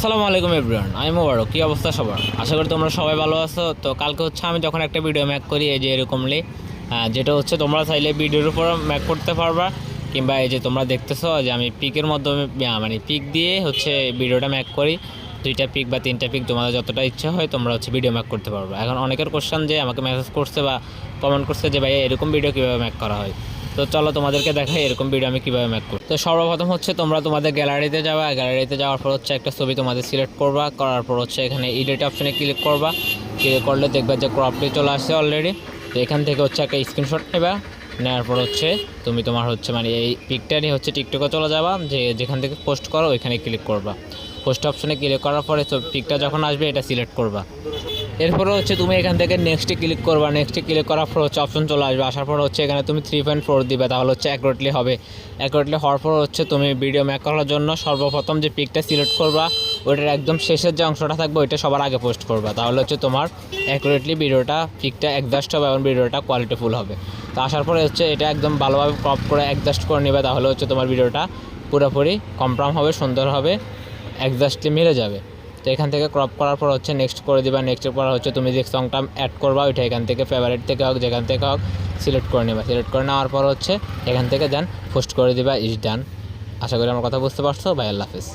আসসালামু আলাইকুম এভরিওয়ান, আমি মোবারক। কী অবস্থা সবার? আশা করি তোমরা সবাই ভালো আছো। তো কালকে হচ্ছে আমি যখন একটা ভিডিও ম্যাক করি এই যে এরকমলি, যেটা হচ্ছে তোমরা চাইলে ভিডিওর উপর ম্যাক করতে পারবা, কিংবা এই যে তোমরা দেখতেছো যে আমি পিকের মাধ্যমে মানে পিক দিয়ে হচ্ছে ভিডিওটা ম্যাক করি। 2টা পিক বা 3টা পিক তোমাদের যতটা ইচ্ছা হয় তোমরা হচ্ছে ভিডিও ম্যাক করতে পারবা। এখন অনেকের কোশ্চেন যে আমাকে মেসেজ করছে বা কমেন্ট করছে যে ভাই এরকম ভিডিও কীভাবে ম্যাক করা হয়। তো চলো তোমাদেরকে দেখাই এরকম ভিডিও আমি কীভাবে ম্যাক করি। তো সর্বপ্রথম হচ্ছে তোমরা তোমাদের গ্যালারিতে যাবা, গ্যালারিতে যাওয়ার পর হচ্ছে একটা ছবি তোমাদের সিলেক্ট করবা, করার পর হচ্ছে এখানে এডিট অপশনে ক্লিক করবা। ক্লিক করলে দেখবা যে ক্রপটি চলে আসছে অলরেডি। তো এখান থেকে হচ্ছে একটা স্ক্রিনশট নেবা, নেওয়ার পর হচ্ছে তুমি তোমার হচ্ছে মানে এই পিকটারই হচ্ছে টিকটকে চলে যাবা, যে যেখান থেকে পোস্ট করো ওইখানে ক্লিক করবা। পোস্ট অপশনে ক্লিক করার পরে তো পিকটা যখন আসবে এটা সিলেক্ট করবা। এরপরে হচ্ছে তুমি এখান থেকে নেক্সটে ক্লিক করবা, নেক্সটে ক্লিক করার পর হচ্ছে অপশন চলে আসবে। আসার পর হচ্ছে এখানে তুমি 3.4 দিবে, তাহলে হচ্ছে অ্যাকুরেটলি হবে। অ্যাকুরেটলি হওয়ার পর হচ্ছে তুমি ভিডিও ম্যাক করার জন্য সর্বপ্রথম যে পিকটা সিলেক্ট করবা ওইটার একদম শেষের যে অংশটা থাকবে ওইটা সবার আগে পোস্ট করবা, তাহলে হচ্ছে তোমার অ্যাকুরেটলি ভিডিওটা পিকটা অ্যাডজাস্ট হবে এবং ভিডিওটা কোয়ালিটিফুল হবে। তো আসার পরে হচ্ছে এটা একদম ভালোভাবে ক্রপ করে অ্যাডজাস্ট করে নেবে, তাহলে হচ্ছে তোমার ভিডিওটা পুরোপুরি কনফার্ম হবে, সুন্দর হবে, অ্যাডজাস্টলি মিলে যাবে। তো এখান থেকে ক্রপ করার পর হচ্ছে নেক্সট করে দিবা। নেক্সটের পর হচ্ছে তুমি যে সংটা অ্যাড করবা ওইটা এখান থেকে ফেভারিট থেকে হোক যেখান থেকে হোক সিলেক্ট করে নেবা। সিলেক্ট করে নেওয়ার পর হচ্ছে এখান থেকে দেন পোস্ট করে দিবা। Is done. আশা করি আমার কথা বুঝতে পারছো। বাই, আল্লাহ হাফেজ।